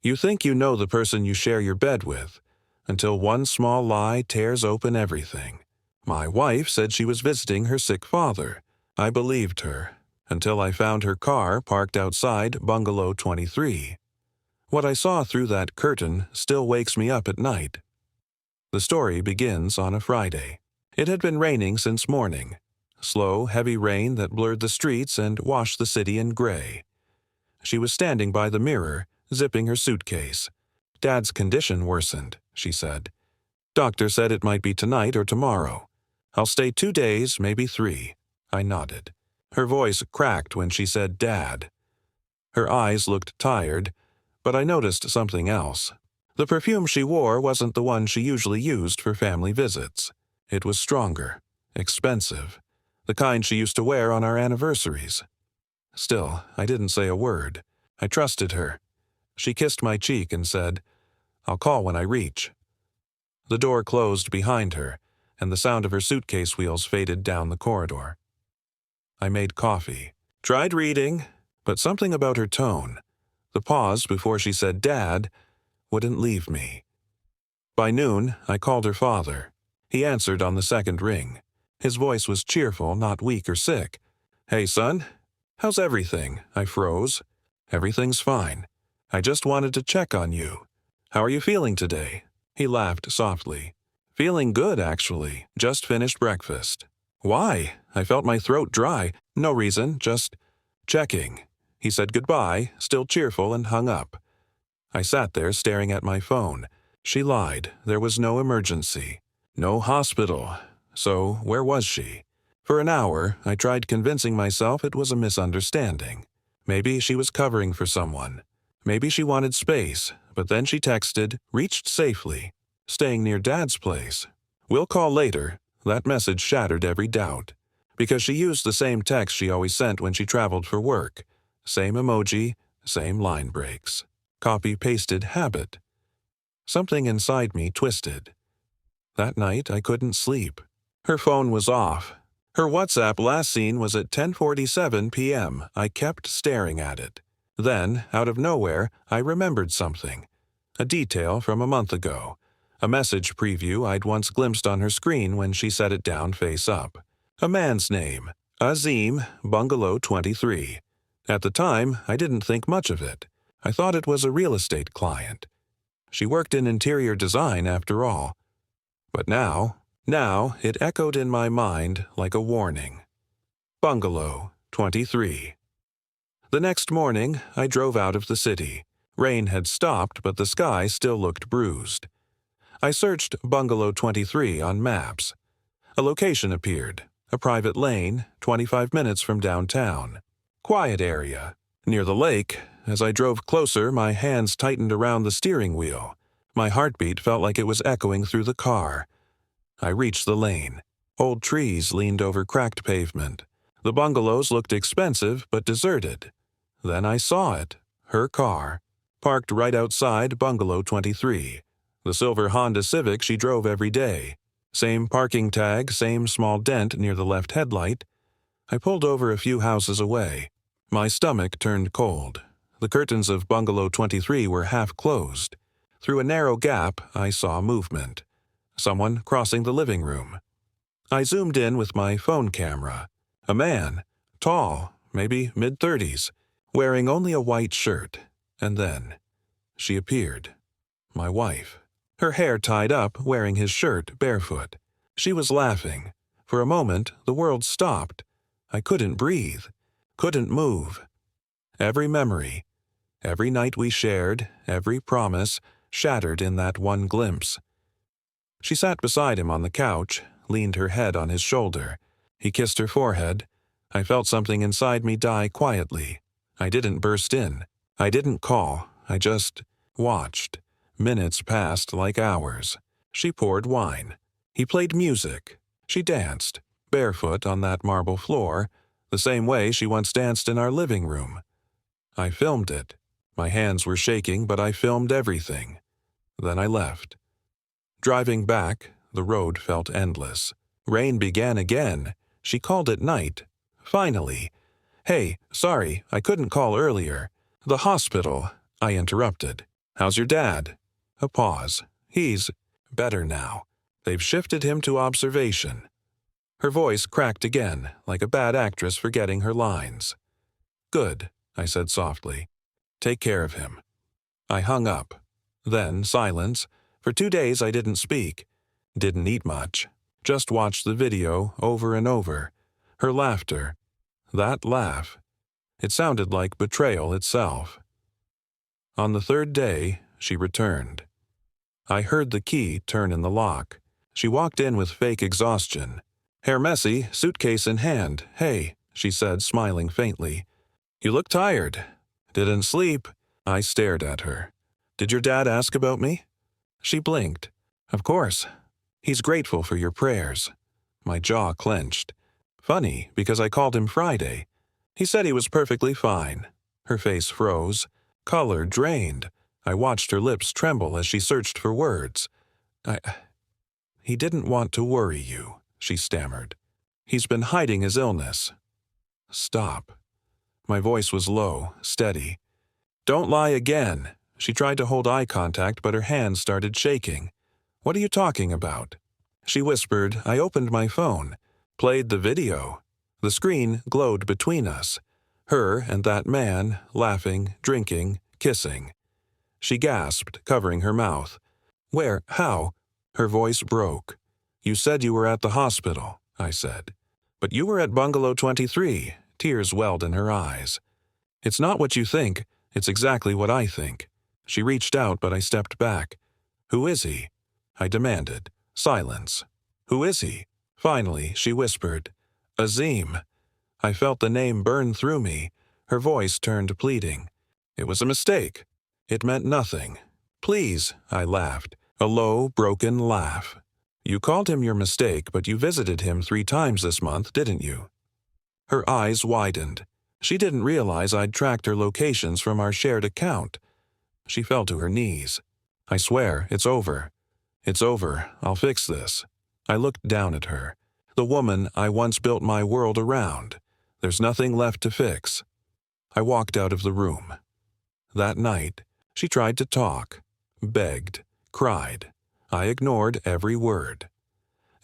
You think you know the person you share your bed with, until one small lie tears open everything. My wife said she was visiting her sick father. I believed her, until I found her car parked outside Bungalow 23. What I saw through that curtain still wakes me up at night. The story begins on a Friday. It had been raining since morning. Slow, heavy rain that blurred the streets and washed the city in gray. She was standing by the mirror, zipping her suitcase. Dad's condition worsened, she said. Doctor said it might be tonight or tomorrow. I'll stay 2 days, maybe 3. I nodded. Her voice cracked when she said Dad. Her eyes looked tired, but I noticed something else. The perfume she wore wasn't the one she usually used for family visits. It was stronger, expensive, the kind she used to wear on our anniversaries. Still, I didn't say a word. I trusted her. She kissed my cheek and said, I'll call when I reach. The door closed behind her, and the sound of her suitcase wheels faded down the corridor. I made coffee, tried reading, but something about her tone, the pause before she said Dad, wouldn't leave me. By noon, I called her father. He answered on the second ring. His voice was cheerful, not weak or sick. Hey, son, how's everything? I froze. Everything's fine. I just wanted to check on you. How are you feeling today? He laughed softly. Feeling good, actually. Just finished breakfast. Why? I felt my throat dry. No reason, just checking. He said goodbye, still cheerful, and hung up. I sat there staring at my phone. She lied. There was no emergency. No hospital. So where was she? For an hour, I tried convincing myself it was a misunderstanding. Maybe she was covering for someone. Maybe she wanted space, but then she texted, reached safely, staying near Dad's place. We'll call later. That message shattered every doubt. Because she used the same text she always sent when she traveled for work. Same emoji, same line breaks. Copy-pasted habit. Something inside me twisted. That night, I couldn't sleep. Her phone was off. Her WhatsApp last seen was at 10:47 p.m. I kept staring at it. Then, out of nowhere, I remembered something. A detail from a month ago. A message preview I'd once glimpsed on her screen when she set it down face up. A man's name. Azim, Bungalow 23. At the time, I didn't think much of it. I thought it was a real estate client. She worked in interior design after all. But now it echoed in my mind like a warning. Bungalow 23. The next morning, I drove out of the city. Rain had stopped, but the sky still looked bruised. I searched Bungalow 23 on maps. A location appeared. A private lane, 25 minutes from downtown. Quiet area. Near the lake, as I drove closer, my hands tightened around the steering wheel. My heartbeat felt like it was echoing through the car. I reached the lane. Old trees leaned over cracked pavement. The bungalows looked expensive but deserted. Then I saw it. Her car. Parked right outside Bungalow 23. The silver Honda Civic she drove every day. Same parking tag, same small dent near the left headlight. I pulled over a few houses away. My stomach turned cold. The curtains of Bungalow 23 were half closed. Through a narrow gap, I saw movement. Someone crossing the living room. I zoomed in with my phone camera. A man, tall, maybe mid-30s, wearing only a white shirt. And then, she appeared. My wife. Her hair tied up, wearing his shirt, barefoot. She was laughing. For a moment, the world stopped. I couldn't breathe. Couldn't move. Every memory, every night we shared, every promise, shattered in that one glimpse. She sat beside him on the couch, leaned her head on his shoulder. He kissed her forehead. I felt something inside me die quietly. I didn't burst in. I didn't call. I just watched. Minutes passed like hours. She poured wine. He played music. She danced, barefoot on that marble floor, the same way she once danced in our living room. I filmed it. My hands were shaking, but I filmed everything. Then I left. Driving back, the road felt endless. Rain began again. She called at night. Finally. Hey, sorry, I couldn't call earlier. The hospital, I interrupted. How's your dad? A pause. He's better now. They've shifted him to observation. Her voice cracked again, like a bad actress forgetting her lines. Good, I said softly. Take care of him. I hung up. Then silence. For 2 days I didn't speak. Didn't eat much. Just watched the video over and over. Her laughter. That laugh. It sounded like betrayal itself. On the 3rd day, she returned. I heard the key turn in the lock. She walked in with fake exhaustion. Hair messy, suitcase in hand. Hey, she said, smiling faintly. You look tired. Didn't sleep. I stared at her. Did your dad ask about me? She blinked. Of course. He's grateful for your prayers. My jaw clenched. Funny, because I called him Friday. He said he was perfectly fine. Her face froze. Color drained. I watched her lips tremble as she searched for words. He didn't want to worry you, she stammered. He's been hiding his illness. Stop. My voice was low, steady. Don't lie again. She tried to hold eye contact, but her hands started shaking. What are you talking about? She whispered. I opened my phone, played the video. The screen glowed between us. Her and that man, laughing, drinking, kissing. She gasped, covering her mouth. Where? How? Her voice broke. You said you were at the hospital, I said. But you were at Bungalow 23. Tears welled in her eyes. It's not what you think. It's exactly what I think. She reached out, but I stepped back. Who is he? I demanded. Silence. Who is he? Finally, she whispered. Azim. I felt the name burn through me. Her voice turned pleading. It was a mistake. It meant nothing. Please, I laughed. A low, broken laugh. You called him your mistake, but you visited him 3 times this month, didn't you? Her eyes widened. She didn't realize I'd tracked her locations from our shared account. She fell to her knees. I swear, it's over. It's over. I'll fix this. I looked down at her. The woman I once built my world around. There's nothing left to fix. I walked out of the room. That night, she tried to talk, begged, cried. I ignored every word.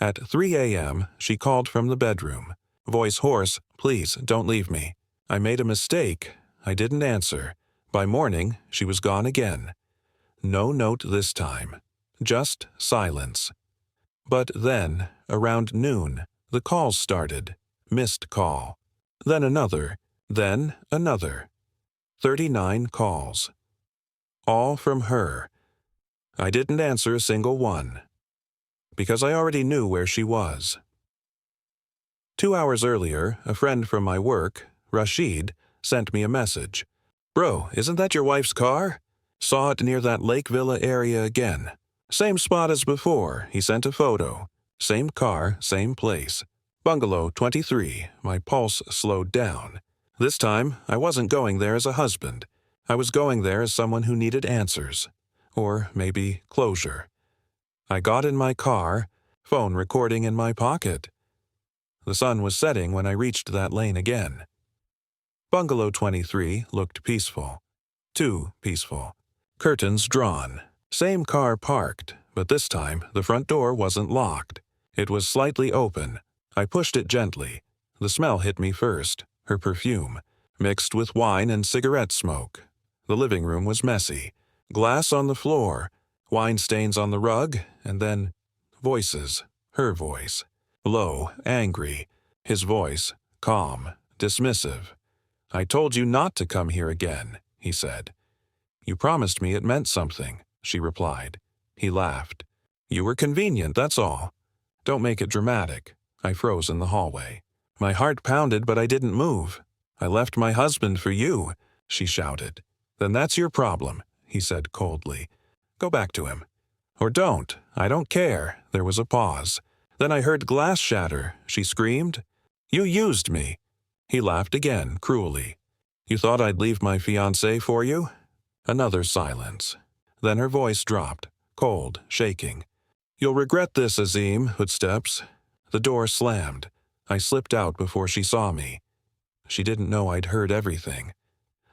At 3 a.m., she called from the bedroom. Voice hoarse, please, don't leave me. I made a mistake. I didn't answer. By morning, she was gone again. No note this time. Just silence. But then, around noon, the calls started. Missed call. Then another. Then another. 39 calls. All from her. I didn't answer a single one. Because I already knew where she was. 2 hours earlier, a friend from my work, Rashid, sent me a message. Bro, isn't that your wife's car? Saw it near that Lake Villa area again. Same spot as before, he sent a photo. Same car, same place. Bungalow 23, my pulse slowed down. This time, I wasn't going there as a husband. I was going there as someone who needed answers. Or maybe closure. I got in my car, phone recording in my pocket. The sun was setting when I reached that lane again. Bungalow 23 looked peaceful. Too peaceful. Curtains drawn. Same car parked, but this time the front door wasn't locked. It was slightly open. I pushed it gently. The smell hit me first, her perfume, mixed with wine and cigarette smoke. The living room was messy. Glass on the floor, wine stains on the rug, and then voices. Her voice. Low, angry. His voice, calm, dismissive. I told you not to come here again, he said. You promised me it meant something, she replied. He laughed. You were convenient, that's all. Don't make it dramatic. I froze in the hallway. My heart pounded, but I didn't move. I left my husband for you, she shouted. Then that's your problem, he said coldly. Go back to him. Or don't. I don't care. There was a pause. Then I heard glass shatter. She screamed. You used me. He laughed again, cruelly. You thought I'd leave my fiancé for you? Another silence. Then her voice dropped, cold, shaking. You'll regret this, Azim. Footsteps. The door slammed. I slipped out before she saw me. She didn't know I'd heard everything.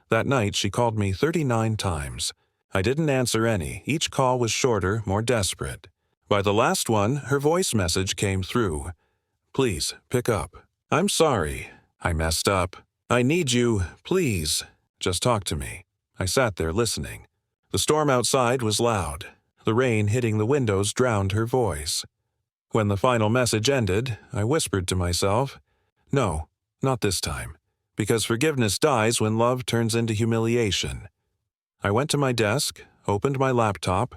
That night she called me 39 times. I didn't answer any. Each call was shorter, more desperate. By the last one, her voice message came through. "Please, pick up. I'm sorry. I messed up. I need you. Please. Just talk to me." I sat there listening. The storm outside was loud. The rain hitting the windows drowned her voice. When the final message ended, I whispered to myself, "No, not this time, because forgiveness dies when love turns into humiliation." I went to my desk, opened my laptop,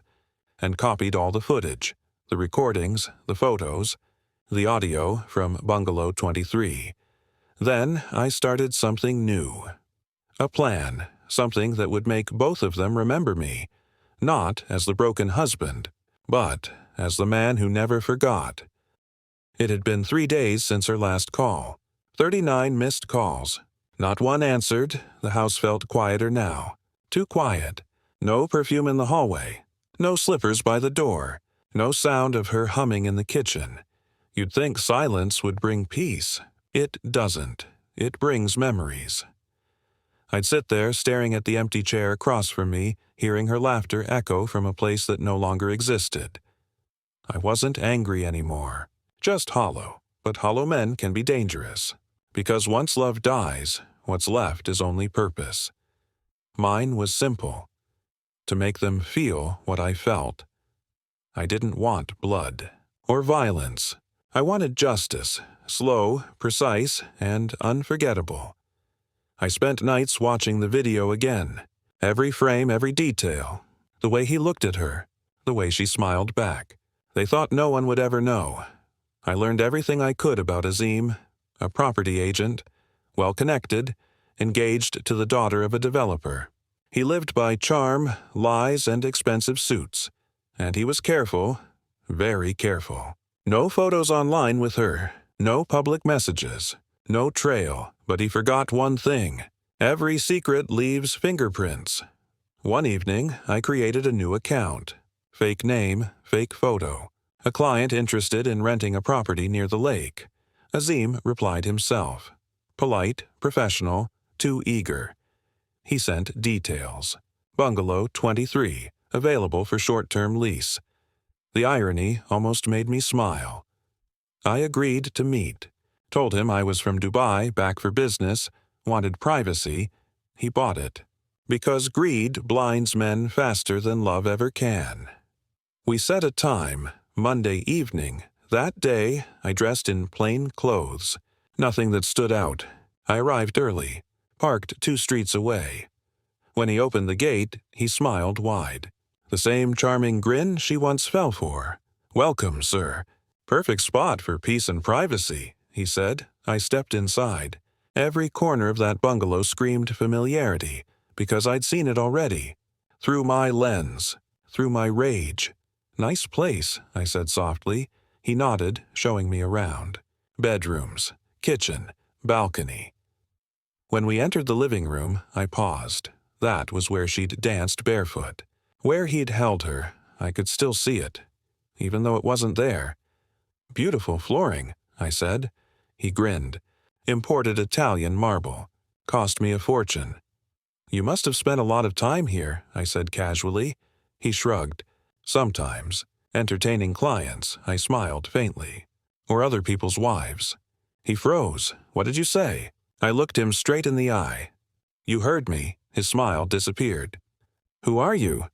and copied all the footage, the recordings, the photos, the audio from Bungalow 23. Then I started something new. A plan, something that would make both of them remember me, not as the broken husband, but as the man who never forgot. It had been 3 days since her last call. 39 missed calls. Not one answered. The house felt quieter now. Too quiet. No perfume in the hallway. No slippers by the door. No sound of her humming in the kitchen. You'd think silence would bring peace. It doesn't. It brings memories. I'd sit there staring at the empty chair across from me, hearing her laughter echo from a place that no longer existed. I wasn't angry anymore. Just hollow. But hollow men can be dangerous. Because once love dies, what's left is only purpose. Mine was simple. To make them feel what I felt. I didn't want blood. Or violence. I wanted justice. Slow, precise, and unforgettable. I spent nights watching the video again. Every frame, every detail. The way he looked at her. The way she smiled back. They thought no one would ever know. I learned everything I could about Azim, a property agent, well-connected, engaged to the daughter of a developer. He lived by charm, lies, and expensive suits. And he was careful, very careful. No photos online with her, no public messages, no trail, but he forgot one thing. Every secret leaves fingerprints. One evening, I created a new account. Fake name, fake photo. A client interested in renting a property near the lake. Azim replied himself. Polite, professional, too eager. He sent details. Bungalow 23, available for short-term lease. The irony almost made me smile. I agreed to meet. Told him I was from Dubai, back for business, wanted privacy. He bought it. Because greed blinds men faster than love ever can. We set a time, Monday evening. That day, I dressed in plain clothes. Nothing that stood out. I arrived early, parked 2 streets away. When he opened the gate, he smiled wide. The same charming grin she once fell for. "Welcome, sir. Perfect spot for peace and privacy," he said. I stepped inside. Every corner of that bungalow screamed familiarity, because I'd seen it already. Through my lens. Through my rage. "Nice place," I said softly. He nodded, showing me around. Bedrooms, kitchen, balcony. When we entered the living room, I paused. That was where she'd danced barefoot. Where he'd held her, I could still see it, even though it wasn't there. "Beautiful flooring," I said. He grinned. "Imported Italian marble. Cost me a fortune." "You must have spent a lot of time here," I said casually. He shrugged. "Sometimes. Entertaining clients," I smiled faintly. "Or other people's wives." He froze. "What did you say?" I looked him straight in the eye. "You heard me." His smile disappeared. "Who are you?"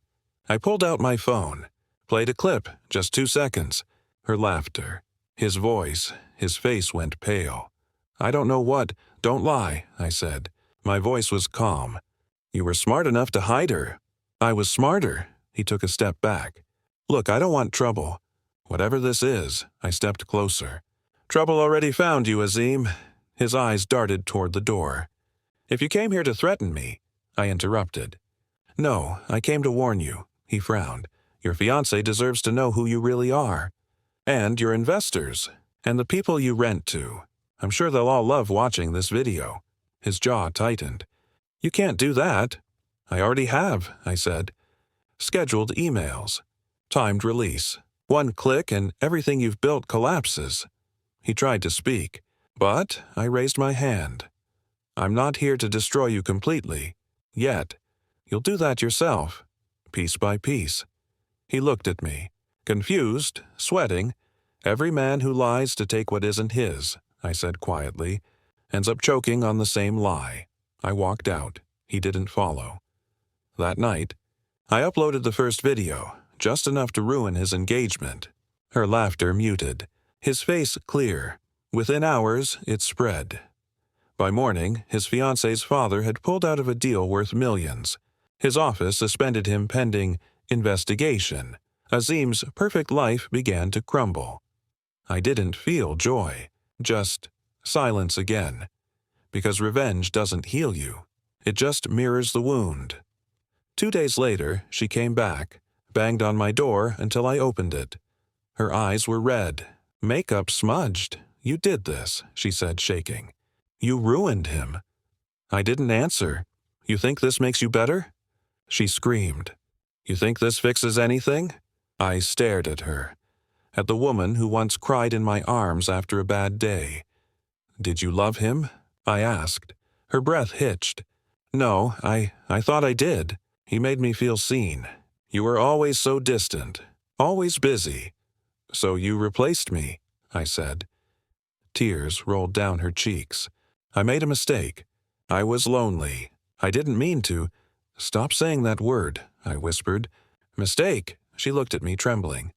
I pulled out my phone. Played a clip, just 2 seconds. Her laughter. His voice. His face went pale. "I don't know what. Don't lie," I said. My voice was calm. "You were smart enough to hide her." "I was smarter." He took a step back. "Look, I don't want trouble. Whatever this is," I stepped closer. "Trouble already found you, Azim." His eyes darted toward the door. "If you came here to threaten me," I interrupted. "No, I came to warn you." He frowned. "Your fiancé deserves to know who you really are. And your investors. And the people you rent to. I'm sure they'll all love watching this video." His jaw tightened. "You can't do that." "I already have," I said. "Scheduled emails. Timed release. 1 click and everything you've built collapses." He tried to speak, but I raised my hand. "I'm not here to destroy you completely. Yet. You'll do that yourself. piece by piece. He looked at me, confused, sweating. "Every man who lies to take what isn't his," I said quietly, "ends up choking on the same lie." I walked out. He didn't follow. That night, I uploaded the first video, just enough to ruin his engagement. Her laughter muted, his face clear. Within hours, it spread. By morning, his fiancé's father had pulled out of a deal worth millions. His office suspended him pending investigation. Azim's perfect life began to crumble. I didn't feel joy, just silence again. Because revenge doesn't heal you. It just mirrors the wound. 2 days later, she came back, banged on my door until I opened it. Her eyes were red, makeup smudged. "You did this," she said, shaking. "You ruined him." I didn't answer. "You think this makes you better?" She screamed. "You think this fixes anything?" I stared at her, at the woman who once cried in my arms after a bad day. "Did you love him?" I asked. Her breath hitched. "No, I thought I did. He made me feel seen. You were always so distant, always busy." "So you replaced me," I said. Tears rolled down her cheeks. "I made a mistake. I was lonely. I didn't mean to." "Stop saying that word," I whispered. "Mistake?" She looked at me, trembling.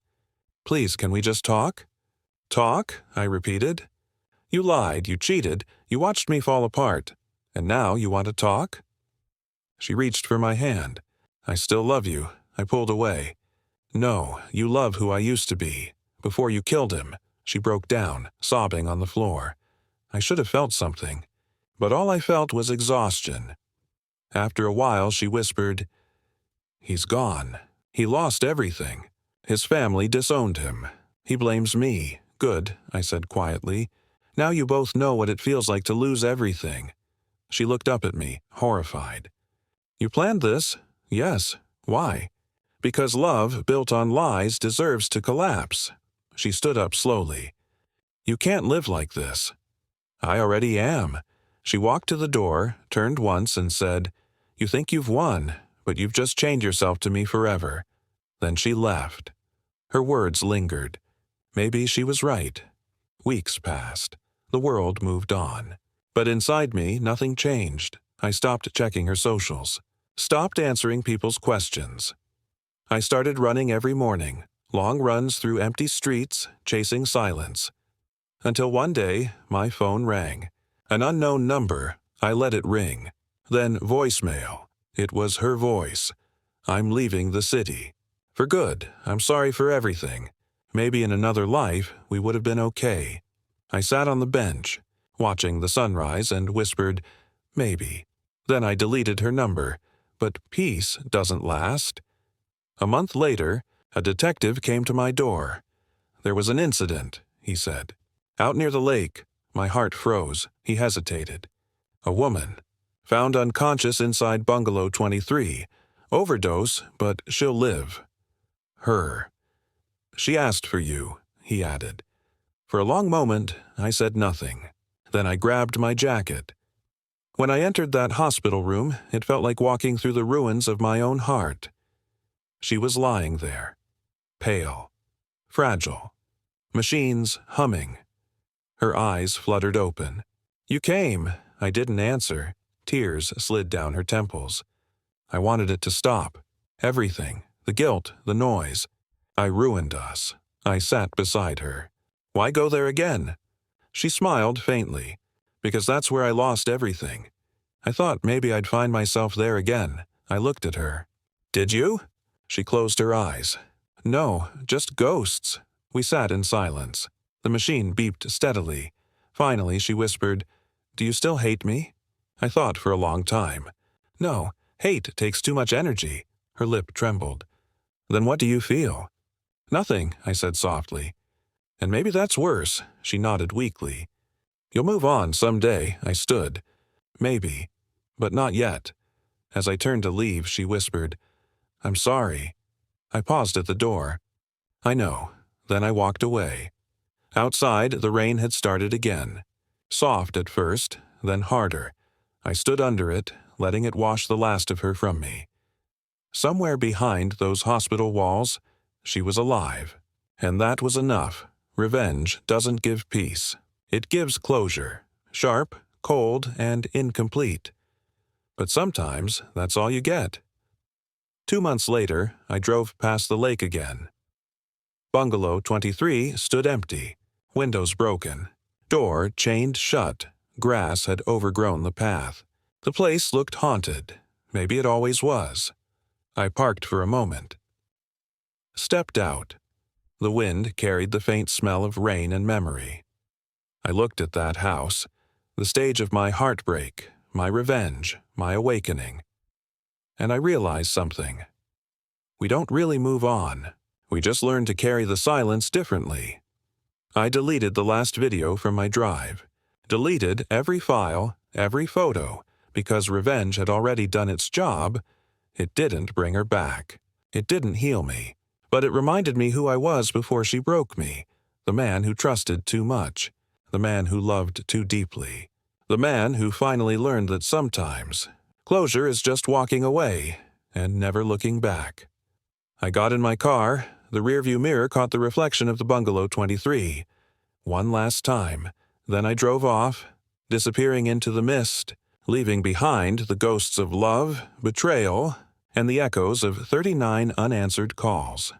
"Please, can we just talk?" "Talk?" I repeated. "You lied, you cheated, you watched me fall apart. And now you want to talk?" She reached for my hand. "I still love you." I pulled away. "No, you love who I used to be. Before you killed him." She broke down, sobbing on the floor. I should have felt something, but all I felt was exhaustion. After a while, she whispered, "He's gone. He lost everything. His family disowned him. He blames me." "Good," I said quietly. "Now you both know what it feels like to lose everything." She looked up at me, horrified. "You planned this?" "Yes. Why?" "Because love built on lies deserves to collapse." She stood up slowly. "You can't live like this." "I already am." She walked to the door, turned once, and said, "You think you've won, but you've just chained yourself to me forever." Then she left. Her words lingered. Maybe she was right. Weeks passed. The world moved on. But inside me, nothing changed. I stopped checking her socials. Stopped answering people's questions. I started running every morning, long runs through empty streets, chasing silence. Until one day, my phone rang. An unknown number. I let it ring. Then voicemail. It was her voice. "I'm leaving the city. For good. I'm sorry for everything. Maybe in another life, we would have been okay." I sat on the bench, watching the sunrise, and whispered, "Maybe." Then I deleted her number. But peace doesn't last. A month later, a detective came to my door. "There was an incident," he said. "Out near the lake." My heart froze. He hesitated. "A woman. Found unconscious inside Bungalow 23. Overdose, but she'll live." Her. "She asked for you," he added. For a long moment, I said nothing. Then I grabbed my jacket. When I entered that hospital room, it felt like walking through the ruins of my own heart. She was lying there, pale, fragile, machines humming. Her eyes fluttered open. "You came." I didn't answer. Tears slid down her temples. I wanted it to stop. Everything, the guilt, the noise. I ruined us. I sat beside her. "Why go there again?" She smiled faintly. "Because that's where I lost everything." I thought maybe I'd find myself there again. I looked at her. "Did you?" She closed her eyes. "No, just ghosts." We sat in silence. The machine beeped steadily. Finally, she whispered, "Do you still hate me?" I thought for a long time. "No, hate takes too much energy." Her lip trembled. "Then what do you feel?" "Nothing," I said softly. "And maybe that's worse." She nodded weakly. "You'll move on someday." I stood. "Maybe, but not yet." As I turned to leave, she whispered, "I'm sorry." I paused at the door. "I know." Then I walked away. Outside, the rain had started again. Soft at first, then harder. I stood under it, letting it wash the last of her from me. Somewhere behind those hospital walls, she was alive. And that was enough. Revenge doesn't give peace. It gives closure, sharp, cold, and incomplete. But sometimes that's all you get. 2 months later, I drove past the lake again. Bungalow 23 stood empty, windows broken, door chained shut, grass had overgrown the path. The place looked haunted. Maybe it always was. I parked for a moment. Stepped out. The wind carried the faint smell of rain and memory. I looked at that house, the stage of my heartbreak, my revenge, my awakening. And I realized something. We don't really move on. We just learn to carry the silence differently. I deleted the last video from my drive. Deleted every file, every photo, because revenge had already done its job. It didn't bring her back. It didn't heal me. But it reminded me who I was before she broke me. The man who trusted too much. The man who loved too deeply. The man who finally learned that sometimes closure is just walking away and never looking back. I got in my car. The rearview mirror caught the reflection of the Bungalow 23. One last time. Then I drove off, disappearing into the mist, leaving behind the ghosts of love, betrayal, and the echoes of 39 unanswered calls.